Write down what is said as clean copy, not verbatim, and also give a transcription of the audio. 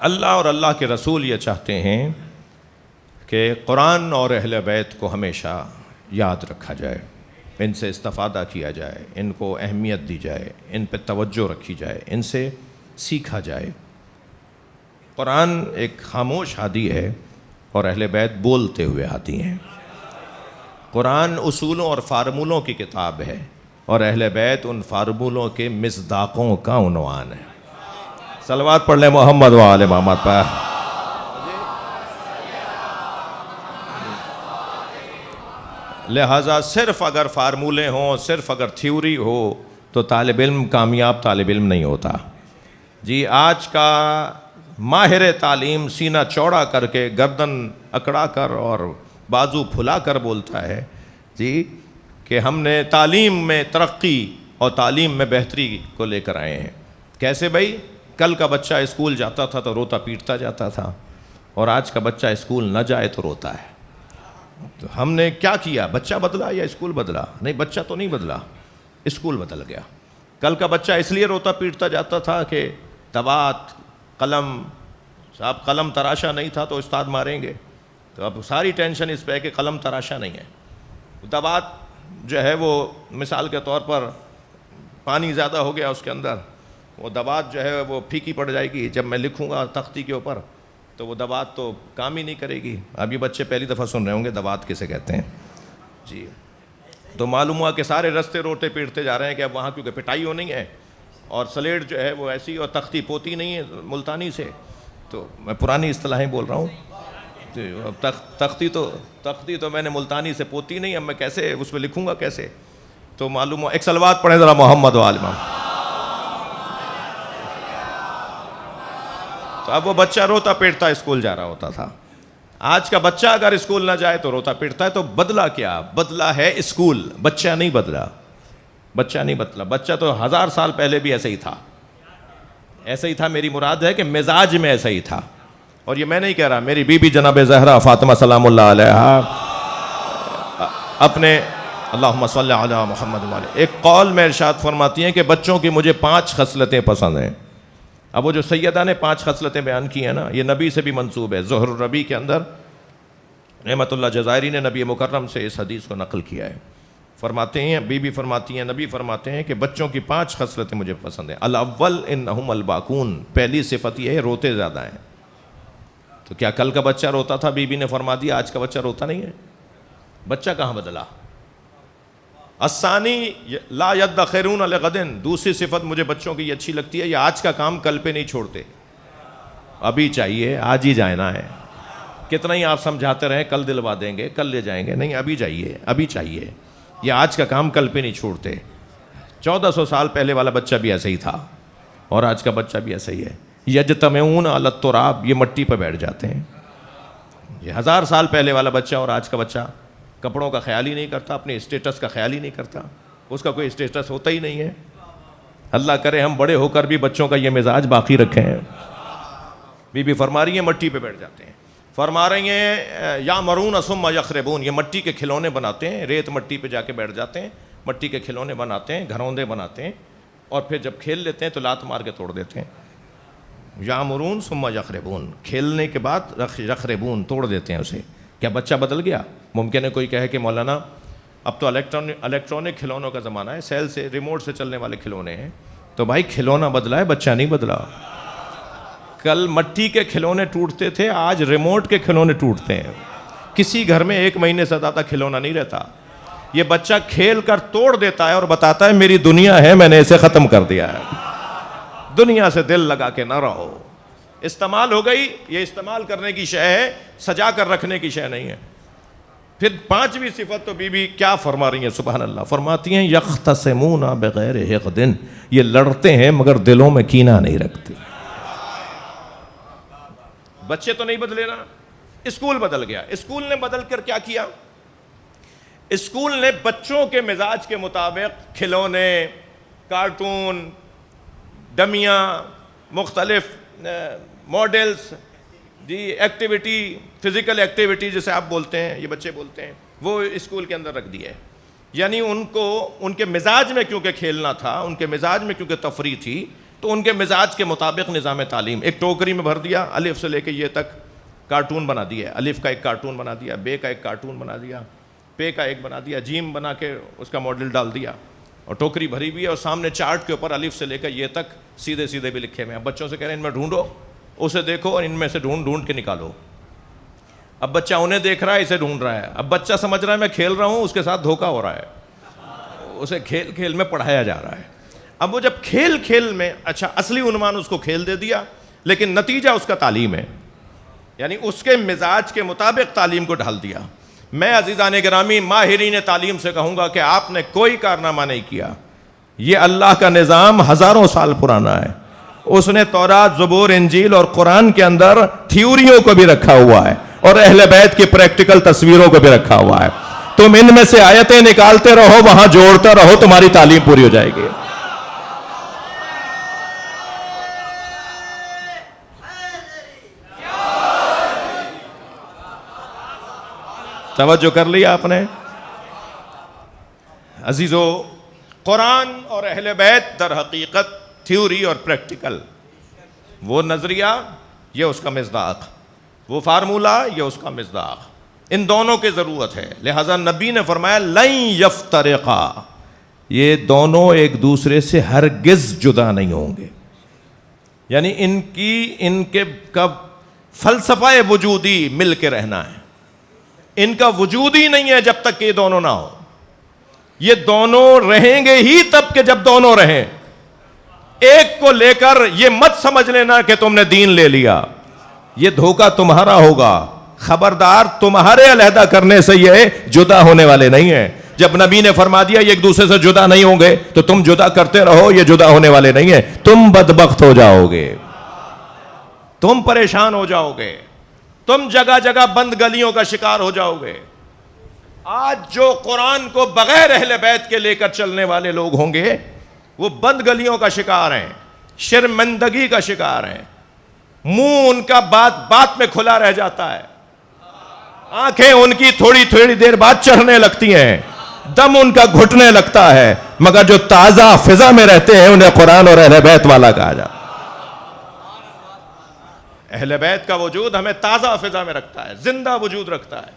اللہ اور اللہ کے رسول یہ چاہتے ہیں کہ قرآن اور اہل بیت کو ہمیشہ یاد رکھا جائے، ان سے استفادہ کیا جائے، ان کو اہمیت دی جائے، ان پہ توجہ رکھی جائے، ان سے سیکھا جائے۔ قرآن ایک خاموش ہادی ہے اور اہل بیت بولتے ہوئے ہادی ہیں۔ قرآن اصولوں اور فارمولوں کی کتاب ہے اور اہل بیت ان فارمولوں کے مصداقوں کا عنوان ہے۔ صلوات پڑھ لیں محمد و آل محمد پر۔ لہٰذا صرف اگر فارمولے ہوں، صرف اگر تھیوری ہو تو طالب علم کامیاب طالب علم نہیں ہوتا۔ جی آج کا ماہر تعلیم سینہ چوڑا کر کے گردن اکڑا کر اور بازو پھلا کر بولتا ہے جی کہ ہم نے تعلیم میں ترقی اور تعلیم میں بہتری کو لے کر آئے ہیں۔ کیسے بھائی؟ کل کا بچہ اسکول جاتا تھا تو روتا پیٹتا جاتا تھا، اور آج کا بچہ اسکول نہ جائے تو روتا ہے۔ تو ہم نے کیا کیا؟ بچہ بدلا یا اسکول بدلا؟ نہیں، بچہ تو نہیں بدلا، اسکول بدل گیا۔ کل کا بچہ اس لیے روتا پیٹتا جاتا تھا کہ دوات، قلم، صاحب قلم تراشا نہیں تھا تو استاد ماریں گے، تو اب ساری ٹینشن اس پہ ہے کہ قلم تراشا نہیں ہے۔ دوات جو ہے وہ مثال کے طور پر پانی زیادہ ہو گیا اس کے اندر، وہ دوات جو ہے وہ پھیکی پڑ جائے گی، جب میں لکھوں گا تختی کے اوپر تو وہ دوات تو کام ہی نہیں کرے گی۔ اب یہ بچے پہلی دفعہ سن رہے ہوں گے دوات کسے کہتے ہیں جی۔ تو معلوم ہوا کہ سارے رستے روٹے پیٹتے جا رہے ہیں کہ اب وہاں کیونکہ پٹائی ہونی ہے اور سلیٹ جو ہے وہ ایسی اور تختی پوتی نہیں ہے ملتانی سے، تو میں پرانی اصطلاحیں بول رہا ہوں، تختی تو میں نے ملتانی سے پوتی نہیں، اب میں کیسے اس پہ لکھوں گا کیسے؟ تو معلوم ہوا، ایک صلوات پڑھیں ذرا محمد و آل محمد۔ تو اب وہ بچہ روتا پیٹتا اسکول جا رہا ہوتا تھا۔ آج کا بچہ اگر اسکول نہ جائے تو روتا پیٹتا ہے۔ تو بدلا کیا؟ بدلا ہے اسکول، بچہ نہیں بدلا۔ بچہ نہیں بدلا، بچہ تو 1000 سال پہلے بھی ایسے ہی تھا، ایسے ہی تھا۔ میری مراد ہے کہ مزاج میں ایسا ہی تھا، اور یہ میں نہیں کہہ رہا، میری بی بی جناب زہرا فاطمہ سلام اللہ علیہا اپنے اللہم صلی علی محمد والے ایک قول میں ارشاد فرماتی ہیں کہ بچوں کی مجھے 5 خصلتیں پسند ہیں۔ اب وہ جو سیدہ نے 5 خصلتیں بیان کی ہیں نا، یہ نبی سے بھی منسوب ہے۔ زہر الربی کے اندر نعمت اللہ جزائری نے نبی مکرم سے اس حدیث کو نقل کیا ہے۔ فرماتے ہیں، بی بی فرماتی ہیں، نبی فرماتے ہیں کہ بچوں کی 5 خصلتیں مجھے پسند ہیں۔ الاول انہم الباکون، پہلی صفت یہ ہے روتے زیادہ ہیں۔ تو کیا کل کا بچہ روتا تھا؟ بی بی نے فرما دیا آج کا بچہ روتا نہیں ہے۔ بچہ کہاں بدلا؟ الثانی لا یدخرون لغد، دوسری صفت مجھے بچوں کی یہ اچھی لگتی ہے، یہ آج کا کام کل پہ نہیں چھوڑتے، ابھی چاہیے، آج ہی جانا ہے۔ کتنا ہی آپ سمجھاتے رہیں کل دلوا دیں گے، کل لے جائیں گے، نہیں ابھی جائیے، ابھی چاہیے۔ یہ آج کا کام کل پہ نہیں چھوڑتے۔ 1400 سال پہلے والا بچہ بھی ایسا ہی تھا اور آج کا بچہ بھی ایسا ہی ہے۔ یجتمعون علی التراب، یہ مٹی پہ بیٹھ جاتے ہیں۔ یہ 1000 سال پہلے والا بچہ اور آج کا بچہ کپڑوں کا خیال ہی نہیں کرتا، اپنے اسٹیٹس کا خیال ہی نہیں کرتا، اس کا کوئی اسٹیٹس ہوتا ہی نہیں ہے۔ اللہ کرے ہم بڑے ہو کر بھی بچوں کا یہ مزاج باقی رکھیں۔ بی بی فرما رہی ہیں مٹی پہ بیٹھ جاتے ہیں، فرما رہی ہیں یا مرون ثم یخربون، یہ مٹی کے کھلونے بناتے ہیں، ریت مٹی پہ جا کے بیٹھ جاتے ہیں، مٹی کے کھلونے بناتے ہیں، گھروندے بناتے ہیں، اور پھر جب کھیل لیتے ہیں تو لات مار کے توڑ دیتے ہیں۔ یا مرون ثم یخربون، کھیلنے کے بعد یخربون، توڑ دیتے ہیں اسے۔ کیا بچہ بدل گیا؟ ممکن ہے کوئی کہے کہ مولانا اب تو الیکٹرانک کھلونوں کا زمانہ ہے، سیل سے، ریموٹ سے چلنے والے کھلونے ہیں، تو بھائی کھلونا بدلا ہے، بچہ نہیں بدلا۔ کل مٹی کے کھلونے ٹوٹتے تھے، آج ریموٹ کے کھلونے ٹوٹتے ہیں۔ کسی گھر میں 1 مہینے سے زیادہ کھلونا نہیں رہتا۔ یہ بچہ کھیل کر توڑ دیتا ہے اور بتاتا ہے میری دنیا ہے، میں نے اسے ختم کر دیا ہے۔ دنیا سے دل لگا کے نہ رہو، استعمال ہو گئی، یہ استعمال کرنے کی شے ہے، سجا کر رکھنے کی شے نہیں ہے۔ پھر 5ویں صفت تو بی بی کیا فرما رہی ہیں؟ سبحان اللہ، فرماتی ہیں یختصمون بغیر حقد، یہ لڑتے ہیں مگر دلوں میں کینہ نہیں رکھتے۔ بچے تو نہیں بدلے نا، اسکول بدل گیا۔ اسکول نے بدل کر کیا کیا؟ اسکول نے بچوں کے مزاج کے مطابق کھلونے، کارٹون، ڈمیاں، مختلف ماڈلز، جی ایکٹیویٹی، فزیکل ایکٹیویٹی جسے آپ بولتے ہیں، یہ بچے بولتے ہیں، وہ اسکول کے اندر رکھ دی ہے۔ یعنی ان کو ان کے مزاج میں کیونکہ کھیلنا تھا، ان کے مزاج میں کیونکہ تفریح تھی، تو ان کے مزاج کے مطابق نظام تعلیم. ایک ٹوکری میں بھر دیا, الف سے لے کے یہ تک کارٹون بنا دیا, الف کا ایک کارٹون بنا دیا, بے کا ایک کارٹون بنا دیا, پے کا ایک بنا دیا, جیم بنا کے اس کا ماڈل ڈال دیا, اور ٹوکری بھری ہوئی ہے, اور سامنے چارٹ کے اوپر الف سے لے کر یہ تک سیدھے سیدھے بھی لکھے ہوئے ہیں. اب بچوں سے کہہ رہے ہیں ان میں ڈھونڈو, اسے دیکھو اور ان میں سے ڈھونڈ کے نکالو. اب بچہ انہیں دیکھ رہا ہے, اسے ڈھونڈ رہا ہے. اب بچہ سمجھ رہا ہے میں کھیل رہا ہوں, اس کے ساتھ دھوکا ہو رہا ہے, اسے کھیل کھیل میں پڑھایا جا رہا ہے. اب وہ جب کھیل کھیل میں, اچھا اصلی عنوان اس کو کھیل دے دیا, لیکن نتیجہ اس کا تعلیم ہے, یعنی اس کے مزاج کے مطابق تعلیم کو ڈھال دیا. میں عزیزان گرامی ماہرین تعلیم سے کہوں گا کہ آپ نے کوئی کارنامہ نہیں کیا. یہ اللہ کا نظام ہزاروں سال پرانا ہے. اس نے تورات, زبور, انجیل اور قرآن کے اندر تھیوریوں کو بھی رکھا ہوا ہے, اور اہل بیت کی پریکٹیکل تصویروں کو بھی رکھا ہوا ہے. تم ان میں سے آیتیں نکالتے رہو, وہاں جوڑتے رہو, تمہاری تعلیم پوری ہو جائے گی. توجہ کر لیا آپ نے عزیزو. قرآن اور اہل بیت در حقیقت تھیوری اور پریکٹیکل, وہ نظریہ یہ اس کا مصداق, وہ فارمولہ یہ اس کا مصداق, ان دونوں کی ضرورت ہے. لہذا نبی نے فرمایا لن یفترقا, یہ دونوں ایک دوسرے سے ہرگز جدا نہیں ہوں گے. یعنی ان کے کا فلسفہ وجودی مل کے رہنا ہے. ان کا وجود ہی نہیں ہے جب تک کہ یہ دونوں نہ ہو. یہ دونوں رہیں گے ہی تب کہ جب دونوں رہیں. ایک کو لے کر یہ مت سمجھ لینا کہ تم نے دین لے لیا, یہ دھوکہ تمہارا ہوگا. خبردار, تمہارے علیحدہ کرنے سے یہ جدا ہونے والے نہیں ہیں. جب نبی نے فرما دیا یہ ایک دوسرے سے جدا نہیں ہوں گے, تو تم جدا کرتے رہو, یہ جدا ہونے والے نہیں ہیں. تم بدبخت ہو جاؤ گے, تم پریشان ہو جاؤ گے, تم جگہ جگہ بند گلیوں کا شکار ہو جاؤ گے. آج جو قرآن کو بغیر اہل بیت کے لے کر چلنے والے لوگ ہوں گے, وہ بند گلیوں کا شکار ہیں, شرمندگی کا شکار ہیں. منہ ان کا بات میں کھلا رہ جاتا ہے, آنکھیں ان کی تھوڑی تھوڑی دیر بعد چڑھنے لگتی ہیں, دم ان کا گھٹنے لگتا ہے, مگر جو تازہ فضا میں رہتے ہیں انہیں قرآن اور اہل بیت والا کہا جاتا ہے. اہل بیت کا وجود ہمیں تازہ فضا میں رکھتا ہے, زندہ وجود رکھتا ہے.